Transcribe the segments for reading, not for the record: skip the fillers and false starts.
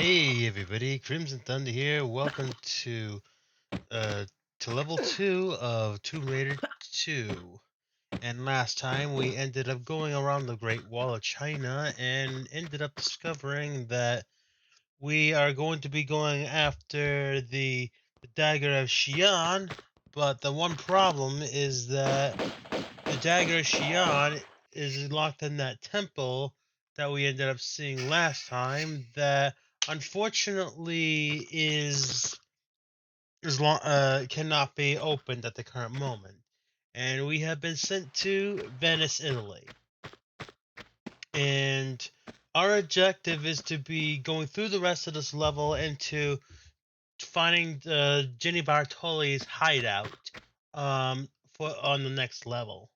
Hey everybody, Crimson Thunder here. Welcome uh to level 2 of Tomb Raider 2. And last time we ended up going around the Great Wall of China and ended up discovering that we are going to be going after the Dagger of Xi'an, but the one problem is that the Dagger of Xi'an is locked in that temple that we ended up seeing last time that unfortunately cannot be opened at the current moment. And we have been sent to Venice, Italy. And our objective is to be going through the rest of this level and to finding Jenny Bartoli's hideout for on the next level.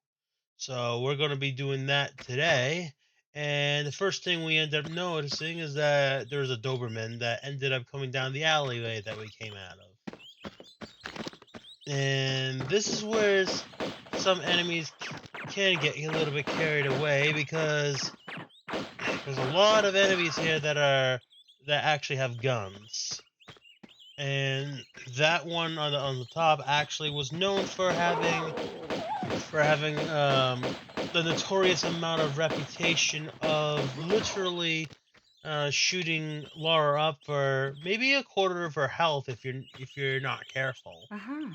So we're going to be doing that today. And the first thing we end up noticing is that there's a Doberman that ended up coming down the alleyway that we came out of. And this is where some enemies can get a little bit carried away because there's a lot of enemies here that actually have guns. And that one on the top actually was known for having the notorious amount of reputation of literally shooting Laura up for maybe a quarter of her health if you're not careful. Uh-huh.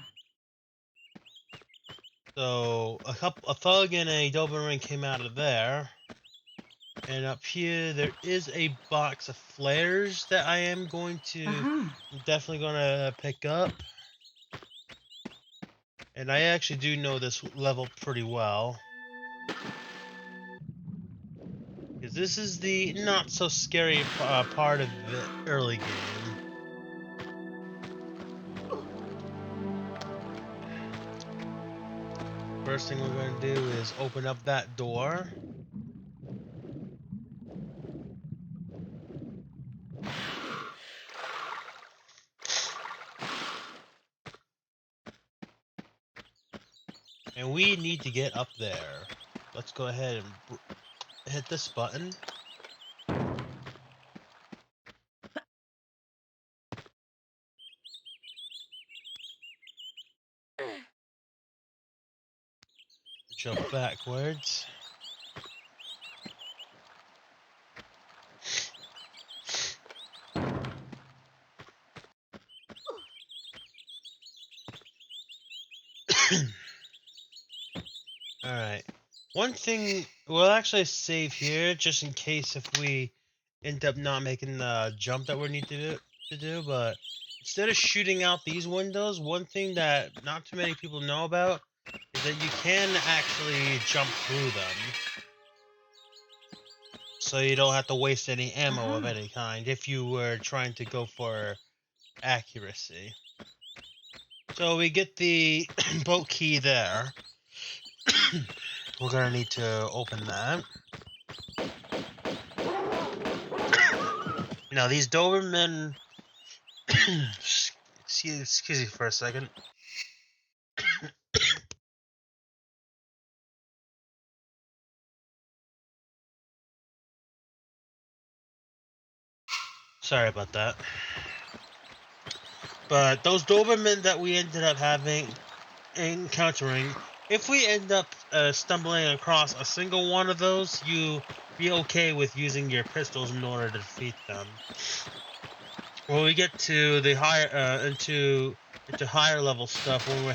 So a thug and a Doberman came out of there, and up here there is a box of flares that I am Uh-huh. definitely gonna pick up. And I actually do know this level pretty well. Because this is the not so scary part of the early game. First thing we're going to do is open up that door. And we need to get up there. Let's go ahead and hit this button. Jump backwards. Alright. One thing, we'll actually save here just in case if we end up not making the jump that we need to do, but instead of shooting out these windows, one thing that not too many people know about is that you can actually jump through them. So you don't have to waste any ammo of Uh-huh. any kind if you were trying to go for accuracy. So we get the boat key there. We're gonna need to open that. Now these Doberman excuse me for a second. Sorry about that. But those Dobermen that we ended up encountering, if we end up stumbling across a single one of those, you be okay with using your pistols in order to defeat them. When we get to the higher into higher level stuff, when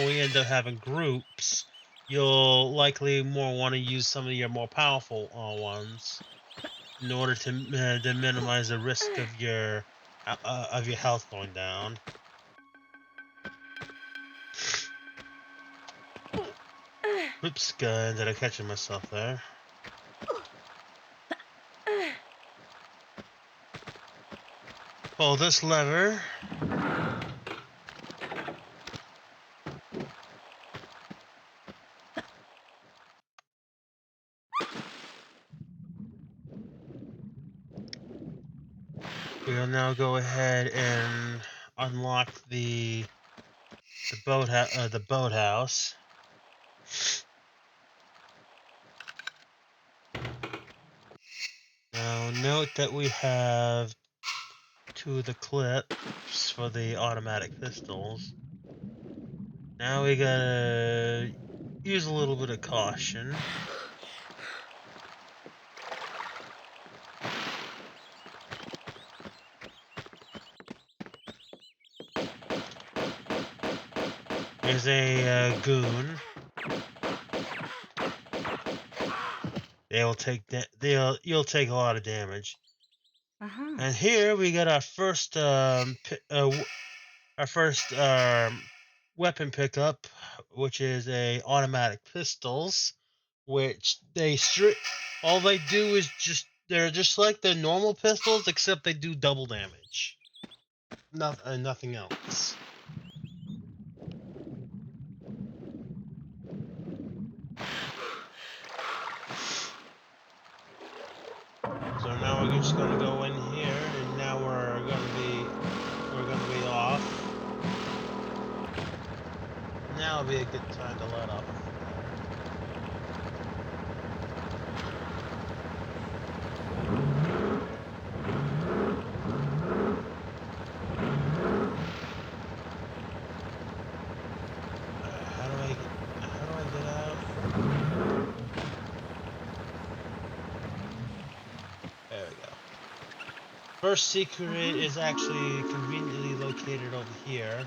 we end up having groups, you'll likely more want to use some of your more powerful ones in order to minimize the risk of your health going down. Oops, did I catch myself there? Pull this lever. We'll now go ahead and unlock the boathouse. Now note that we have to the clips for the automatic pistols. Now we gotta use a little bit of caution. There's a goon. You'll take a lot of damage. And here we got our first weapon pickup, which is a automatic pistols, which all they do is they're just like the normal pistols, except they do double damage. Nothing else. So now we're just gonna go in here, and now we're gonna be off. Now would be a good time to let off. How do I get out? There we go. First secret is actually conveniently located over here.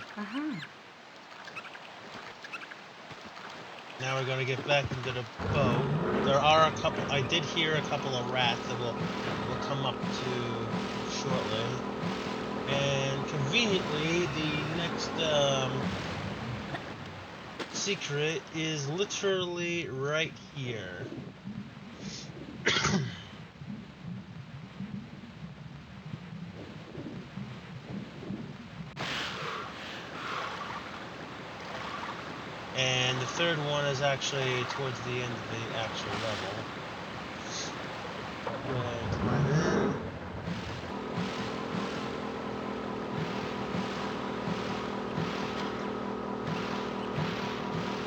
Now we're gonna get back into the boat. I did hear a couple of rats that we'll come up to shortly. And conveniently, the next secret is literally right here. And the third one is actually towards the end of the actual level. And climb in.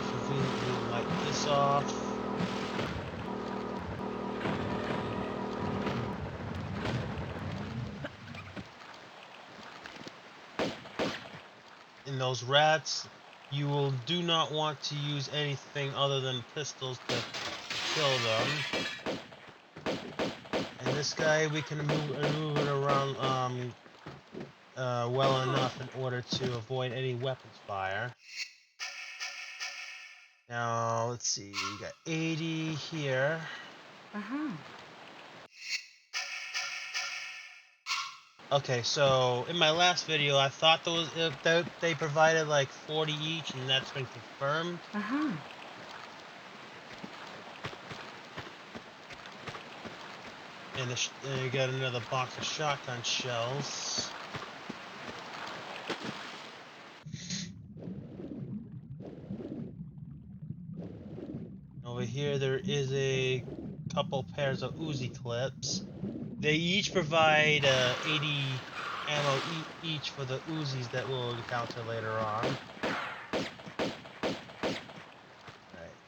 Conveniently light this off. In those rats, you do not want to use anything other than pistols to kill them. And this guy, we can move it around well enough in order to avoid any weapons fire. Now, let's see, we got 80 here. Okay, so in my last video, I thought they provided like 40 each, and that's been confirmed. And you got another box of shotgun shells. Over here, there is a couple pairs of Uzi clips. They each provide 80 ammo each for the Uzis that we'll encounter later on.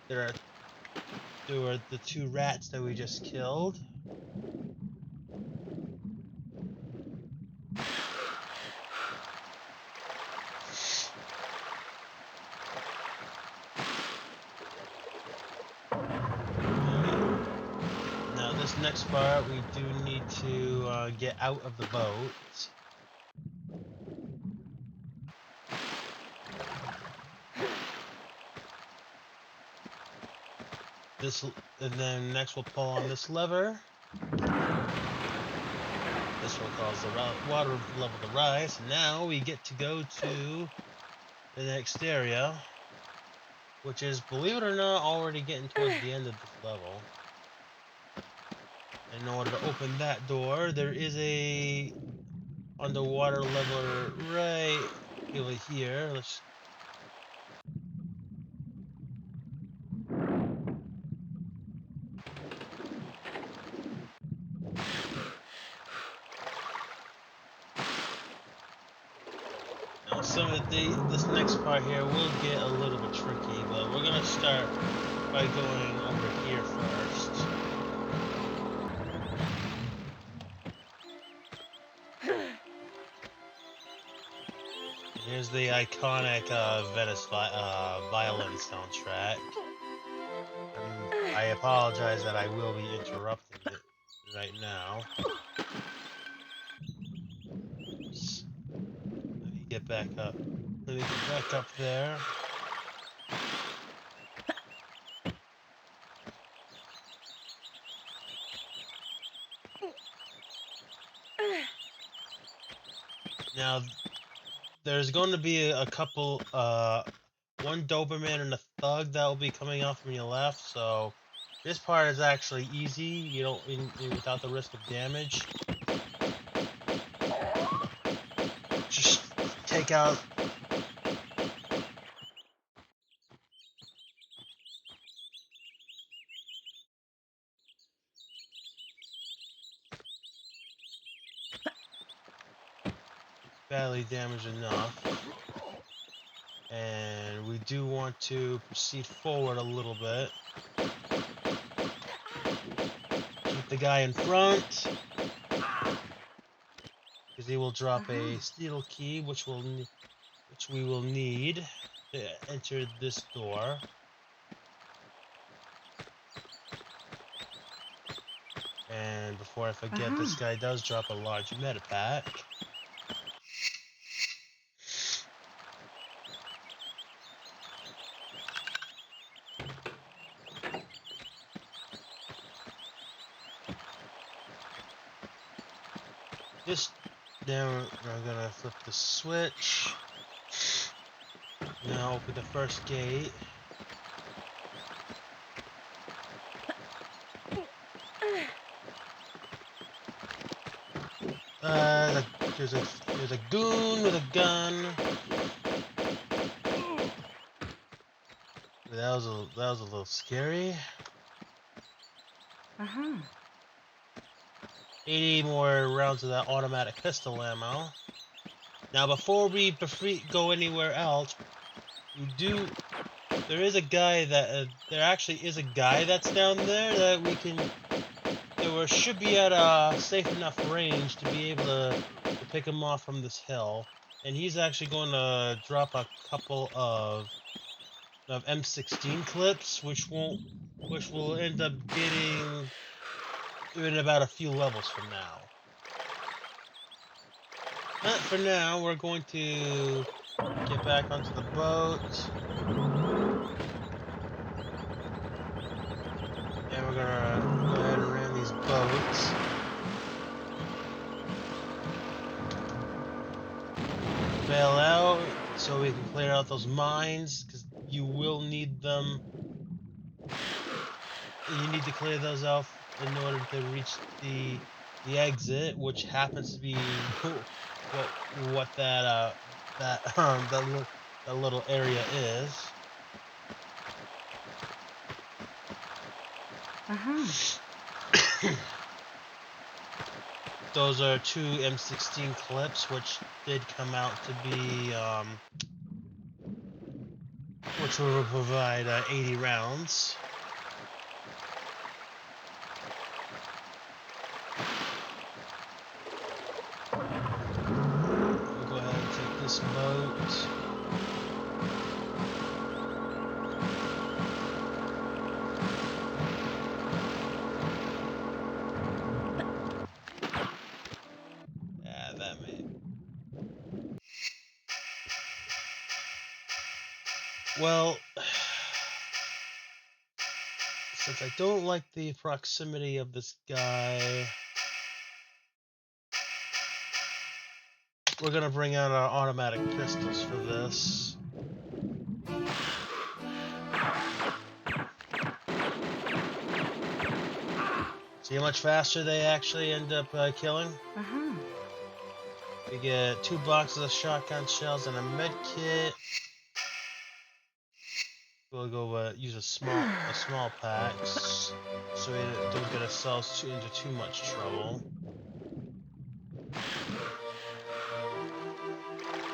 Alright, there are the two rats that we just killed. This next part, we do need to get out of the boat. And then next we'll pull on this lever. This will cause the water level to rise. And now we get to go to the next area, which is, believe it or not, already getting towards the end of this level. In order to open that door, there is a underwater leveler right over here. Now this next part here will get a little bit tricky, but we're gonna start by going over here first. Here's the iconic Venice violin soundtrack. I apologize that I will be interrupting it right now. Oops. Let me get back up. Let me get back up there. Now, there's going to be a couple, one Doberman and a Thug that will be coming out from your left, so this part is actually easy, you don't, without the risk of damage. Just take out... badly damaged enough. And we do want to proceed forward a little bit. Keep the guy in front, because he will drop a steel key, which we will need to enter this door. And before I forget, this guy does drop a large meta pack. Now we're gonna flip the switch. Now open the first gate. There's a goon with a gun. That was a little scary. 80 more rounds of that automatic pistol ammo. Now, before we go anywhere else, there is a guy that there actually is a guy that's down there that we can. There should be at a safe enough range to be able to pick him off from this hill, and he's actually going to drop a couple of M16 clips, which will end up getting in about a few levels from now. But for now, we're going to get back onto the boat. And we're gonna go ahead and ram these boats. Bail out so we can clear out those mines, because you will need them. You need to clear those out in order to reach the exit, which happens to be what that little area is. Those are 2 M16 clips, which did come out to be, which will provide 80 rounds. We'll go ahead and take this boat. Well, since I don't like the proximity of this guy, we're gonna bring out our automatic pistols for this. See how much faster they actually end up killing? We get 2 boxes of shotgun shells and a med kit. We'll go use a small pack so we don't get ourselves into too much trouble.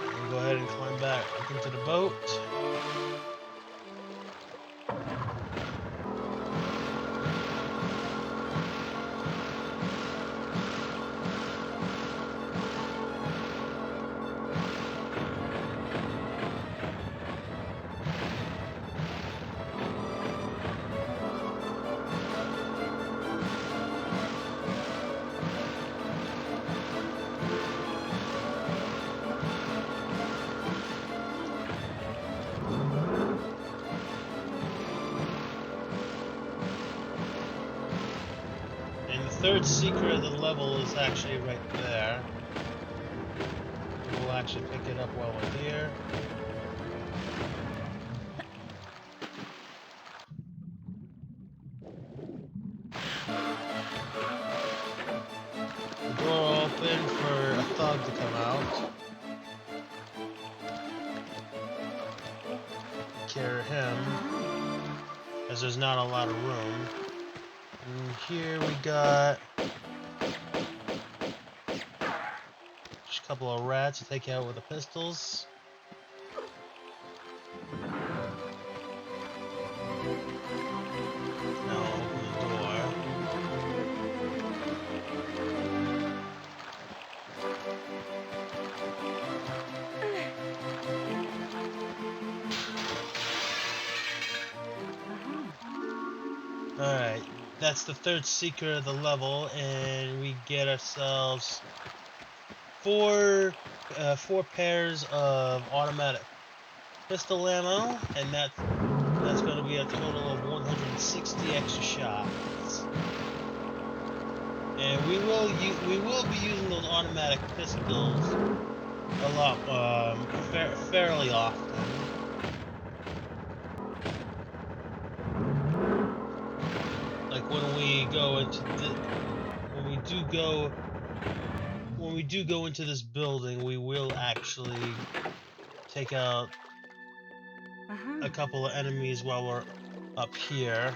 We'll go ahead and climb back into the boat. third secret of the level is actually right there. We'll actually pick it up while we're here. The door open for a thug to come out. Carry him, as there's not a lot of room. And here we got just a couple of rats to take out with the pistols. Now open the door. Alright, that's the third secret of the level, and we get ourselves four pairs of automatic pistol ammo, and that's going to be a total of 160 extra shots. And we will be using those automatic pistols a lot, fairly often. Like when we do go into this building, we will actually take out a couple of enemies while we're up here.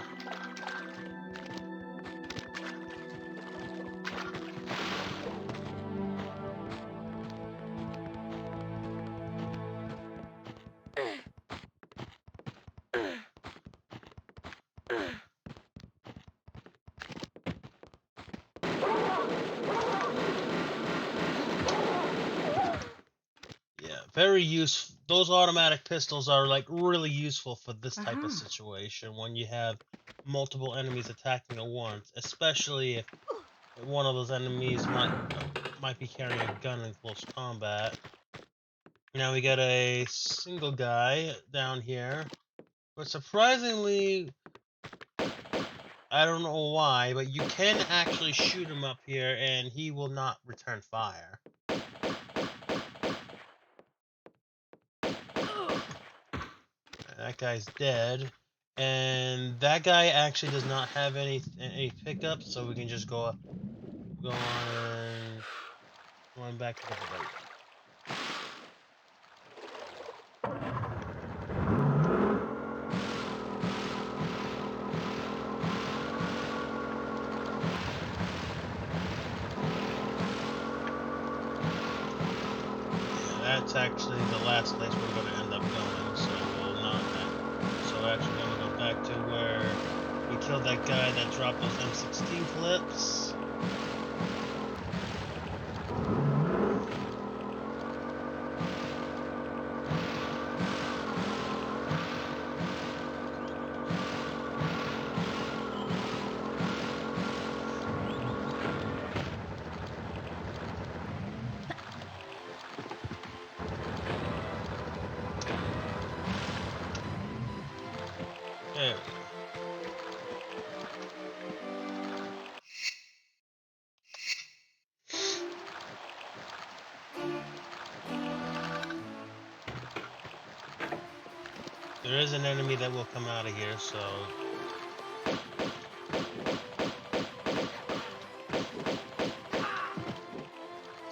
Very useful. Those automatic pistols are like really useful for this type of situation when you have multiple enemies attacking at once, especially if one of those enemies might be carrying a gun in close combat. Now we got a single guy down here, but surprisingly, I don't know why, but you can actually shoot him up here and he will not return fire. That guy's dead, and that guy actually does not have any pickups, so we can just go on back to the right. Yeah, that's actually the last place we're going to end up going, so we'll not. So we're actually going to go back to where we killed that guy that dropped those M16 clips. There. There is an enemy that will come out of here, so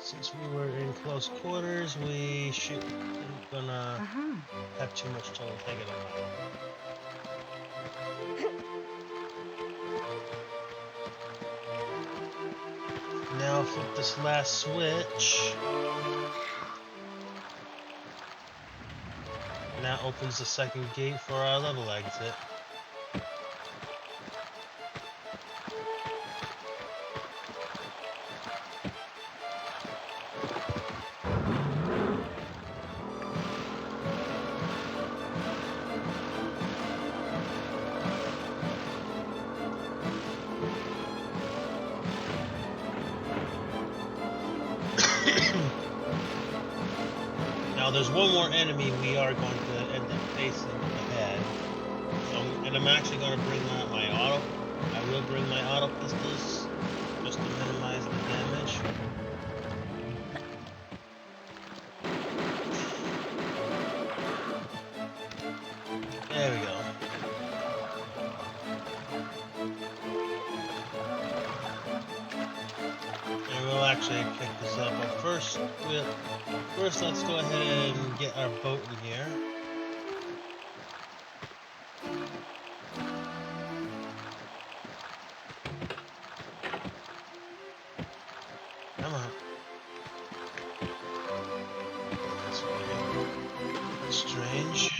since we were in close quarters, we shouldn't gonna have too much trouble taking them out. Now flip this last switch. And that opens the second gate for our level exit. Now there's one more enemy we are going to end up facing ahead. So I'm actually going to bring out my auto. I will bring my auto pistols just to minimize the damage. There we go. And we'll actually pick this up. But first, let's go ahead and get our boat in here. Come on. That's weird. That's strange.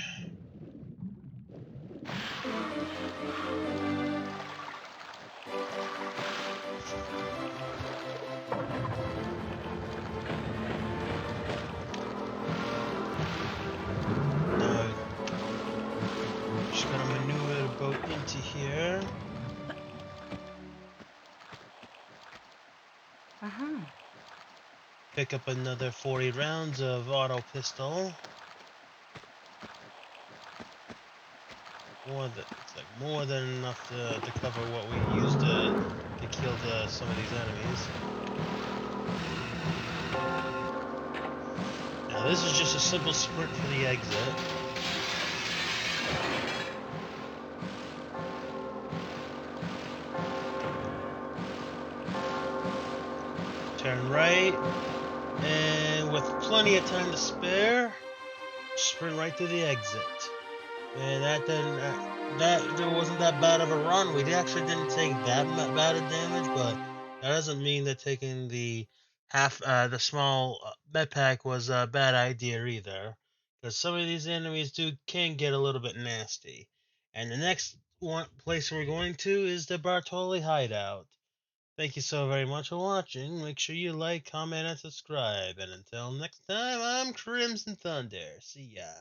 Now, just gotta maneuver the boat into here. Pick up another 40 rounds of auto pistol. It's like more than enough to cover what we used to kill some of these enemies. Now this is just a simple sprint for the exit. Turn right, and with plenty of time to spare, sprint right through the exit. And there wasn't that bad of a run. We actually didn't take that bad of damage, but that doesn't mean that taking the the small med pack was a bad idea either, because some of these enemies can get a little bit nasty. And the next place we're going to is the Bartoli hideout. Thank you so very much for watching. Make sure you like, comment, and subscribe. And until next time, I'm Crimson Thunder. See ya.